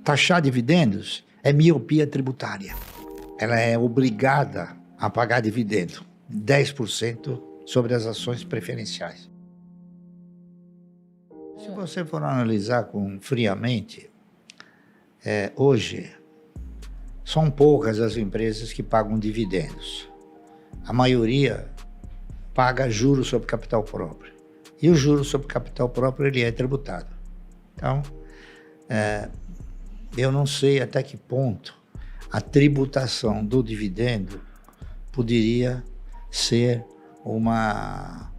taxar dividendos é miopia tributária. Ela é obrigada a pagar dividendo, 10% sobre as ações preferenciais. Se você for analisar friamente, hoje são poucas as empresas que pagam dividendos. A maioria paga juros sobre capital próprio. E o juro sobre capital próprio ele é tributado. Então, eu não sei até que ponto a tributação do dividendo poderia ser uma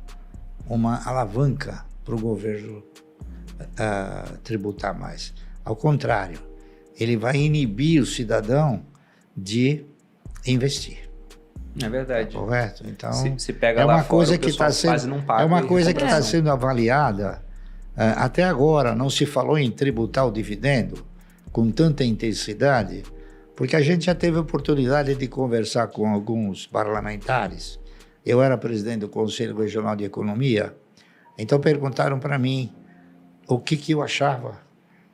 alavanca para o governo tributar mais. Ao contrário, ele vai inibir o cidadão de investir. É verdade. Correto? Então, se pega lá fora, o pessoal quase não paga. É uma coisa que está sendo avaliada. Até agora não se falou em tributar o dividendo com tanta intensidade, porque a gente já teve a oportunidade de conversar com alguns parlamentares. Eu era presidente do Conselho Regional de Economia, então perguntaram para mim o que eu achava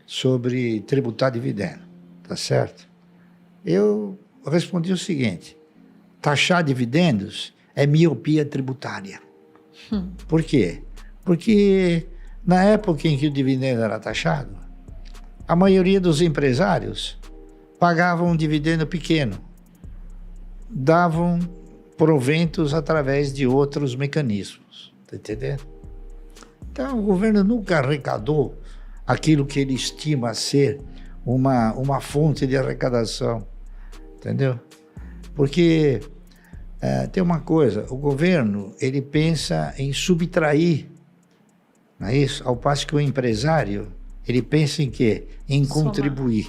sobre tributar dividendo, tá certo? Eu respondi o seguinte: taxar dividendos é miopia tributária. Por quê? Porque na época em que o dividendo era taxado, a maioria dos empresários pagavam um dividendo pequeno, davam proventos através de outros mecanismos, tá entendendo? Então o governo nunca arrecadou aquilo que ele estima ser uma fonte de arrecadação, entendeu? Porque tem uma coisa, o governo ele pensa em subtrair, não é isso? Ao passo que o empresário ele pensa em quê? Em contribuir.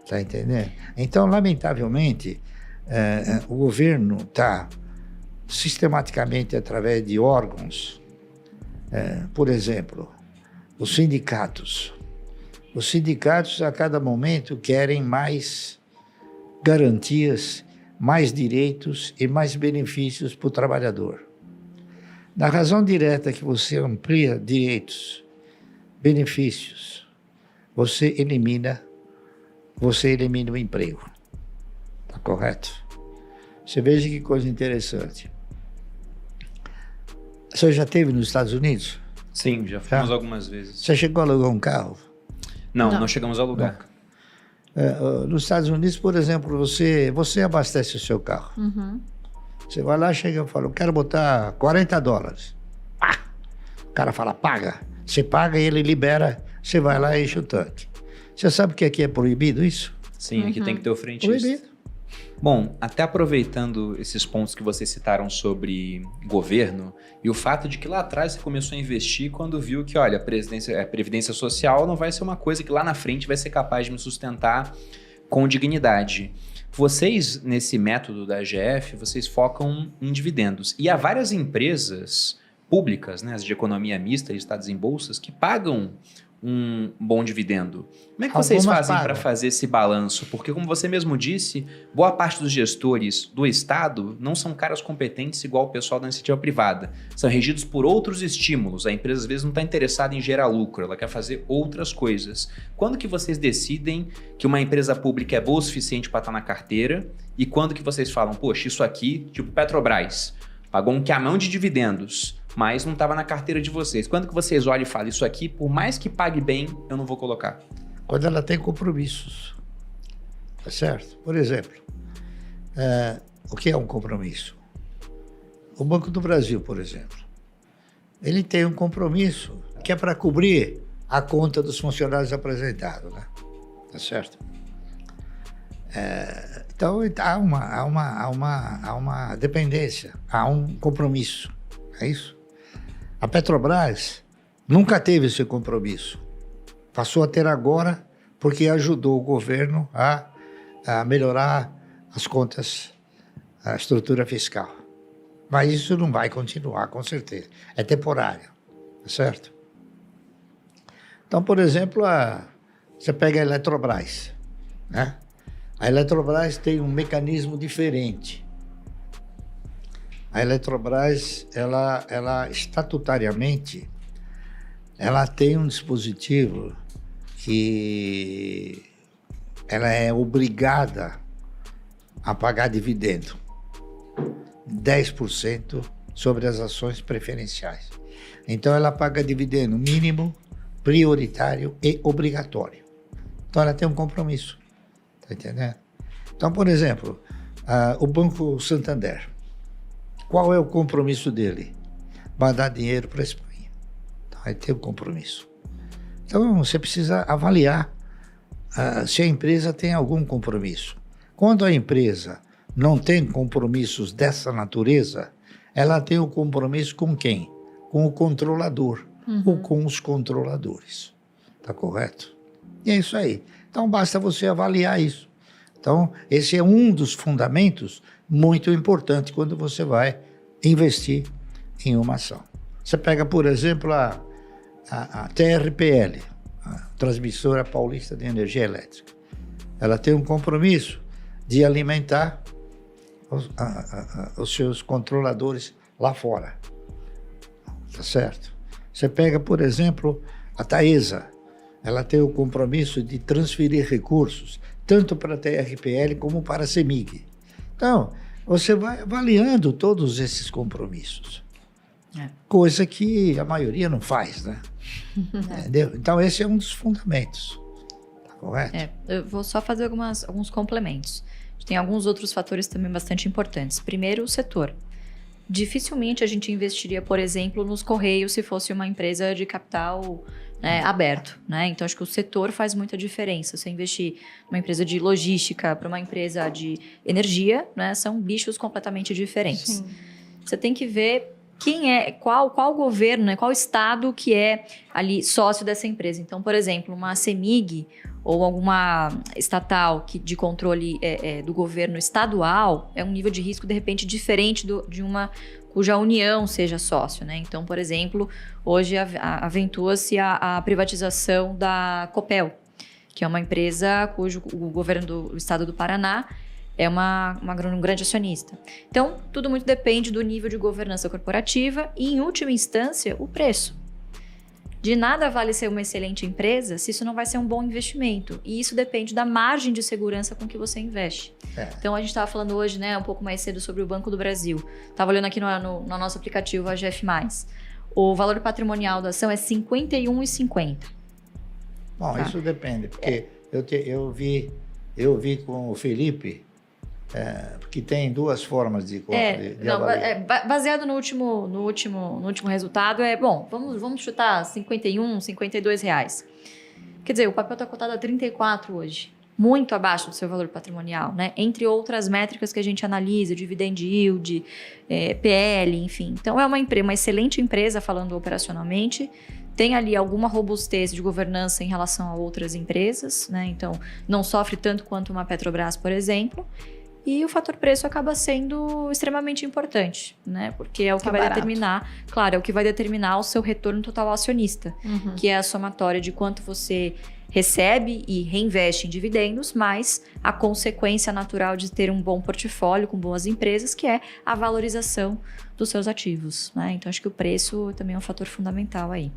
Tá entendendo? Então, lamentavelmente, o governo está sistematicamente através de órgãos, por exemplo, os sindicatos. Os sindicatos a cada momento querem mais garantias, mais direitos e mais benefícios para o trabalhador. Na razão direta que você amplia direitos, benefícios, você elimina o emprego. Tá correto? Você veja que coisa interessante. Você já esteve nos Estados Unidos? Sim, já fomos algumas vezes. Você chegou a alugar um carro? Não chegamos a alugar. Nos Estados Unidos, por exemplo, você abastece o seu carro. Você vai lá, chega e fala, eu quero botar $40. O cara fala, paga. Você paga e ele libera, você vai lá e enche o tanque. Você sabe que aqui é proibido isso? Sim, aqui tem que ter o frentista. Proibido. Bom, até aproveitando esses pontos que vocês citaram sobre governo e o fato de que lá atrás você começou a investir quando viu que, olha, a Previdência Social não vai ser uma coisa que lá na frente vai ser capaz de me sustentar com dignidade. Vocês, nesse método da AGF, vocês focam em dividendos. E há várias empresas públicas, né, as de economia mista, listadas em bolsas, que pagam um bom dividendo. Como é que vocês fazem para fazer esse balanço? Porque, como você mesmo disse, boa parte dos gestores do Estado não são caras competentes igual o pessoal da iniciativa privada. São regidos por outros estímulos. A empresa, às vezes, não está interessada em gerar lucro, ela quer fazer outras coisas. Quando que vocês decidem que uma empresa pública é boa o suficiente para estar na carteira? E quando que vocês falam, poxa, isso aqui, tipo Petrobras, pagou um camão de dividendos, mas não estava na carteira de vocês. Quando que vocês olham e falam, isso aqui, por mais que pague bem, eu não vou colocar? Quando ela tem compromissos, tá certo? Por exemplo, o que é um compromisso? O Banco do Brasil, por exemplo, ele tem um compromisso que é para cobrir a conta dos funcionários apresentados, né? Tá certo? Então, há uma dependência, há um compromisso, é isso? A Petrobras nunca teve esse compromisso. Passou a ter agora porque ajudou o governo a melhorar as contas, a estrutura fiscal. Mas isso não vai continuar, com certeza. É temporário, tá certo? Então, por exemplo, você pega a Eletrobras, né? A Eletrobras tem um mecanismo diferente. A Eletrobras, ela estatutariamente, ela tem um dispositivo que ela é obrigada a pagar dividendo. 10% sobre as ações preferenciais. Então, ela paga dividendo mínimo, prioritário e obrigatório. Então, ela tem um compromisso. Está entendendo? Então, por exemplo, o Banco Santander. Qual é o compromisso dele? Mandar dinheiro para a Espanha. Então, ele tem um compromisso. Então, você precisa avaliar se a empresa tem algum compromisso. Quando a empresa não tem compromissos dessa natureza, ela tem o compromisso com quem? Com o controlador ou com os controladores. Está correto? E é isso aí. Então, basta você avaliar isso. Então, esse é um dos fundamentos muito importante quando você vai investir em uma ação. Você pega, por exemplo, a TRPL, a Transmissora Paulista de Energia Elétrica. Ela tem um compromisso de alimentar os seus controladores lá fora. Tá certo? Você pega, por exemplo, a Taesa. Ela tem o compromisso de transferir recursos, tanto para a TRPL como para a CEMIG. Então, você vai avaliando todos esses compromissos. Coisa que a maioria não faz, né? Entendeu? Então, esse é um dos fundamentos. Tá correto? Eu vou só fazer alguns complementos. Tem alguns outros fatores também bastante importantes. Primeiro, o setor. Dificilmente a gente investiria, por exemplo, nos Correios se fosse uma empresa de capital aberto, né? Então, acho que o setor faz muita diferença. Você investir numa empresa de logística para uma empresa de energia, né? São bichos completamente diferentes. Sim. Você tem que ver qual governo, né? Qual estado que é ali sócio dessa empresa. Então, por exemplo, uma CEMIG ou alguma estatal de controle do governo estadual é um nível de risco, de repente, diferente de uma cuja União seja sócio, né? Então, por exemplo, hoje aventua-se a privatização da Copel, que é uma empresa cujo o governo do estado do Paraná é um grande acionista. Então, tudo muito depende do nível de governança corporativa e, em última instância, o preço. De nada vale ser uma excelente empresa se isso não vai ser um bom investimento. E isso depende da margem de segurança com que você investe. Então, a gente estava falando hoje, né, um pouco mais cedo sobre o Banco do Brasil. Estava olhando aqui no nosso aplicativo, a GF+. O valor patrimonial da ação é R$ 51,50. Bom, tá. Isso depende, porque eu vi com o Felipe... porque tem duas formas de avaliar. Baseado no último resultado, vamos chutar R$ 52 reais. Quer dizer, o papel está cotado a 34 hoje, muito abaixo do seu valor patrimonial, né? Entre outras métricas que a gente analisa, dividend yield, PL, enfim. Então, é uma excelente empresa, falando operacionalmente, tem ali alguma robustez de governança em relação a outras empresas, né? Então, não sofre tanto quanto uma Petrobras, por exemplo. E o fator preço acaba sendo extremamente importante, né? Porque é o que vai determinar, claro, é o que vai determinar o seu retorno total ao acionista, que é a somatória de quanto você recebe e reinveste em dividendos, mais a consequência natural de ter um bom portfólio com boas empresas, que é a valorização dos seus ativos, né? Então, acho que o preço também é um fator fundamental aí.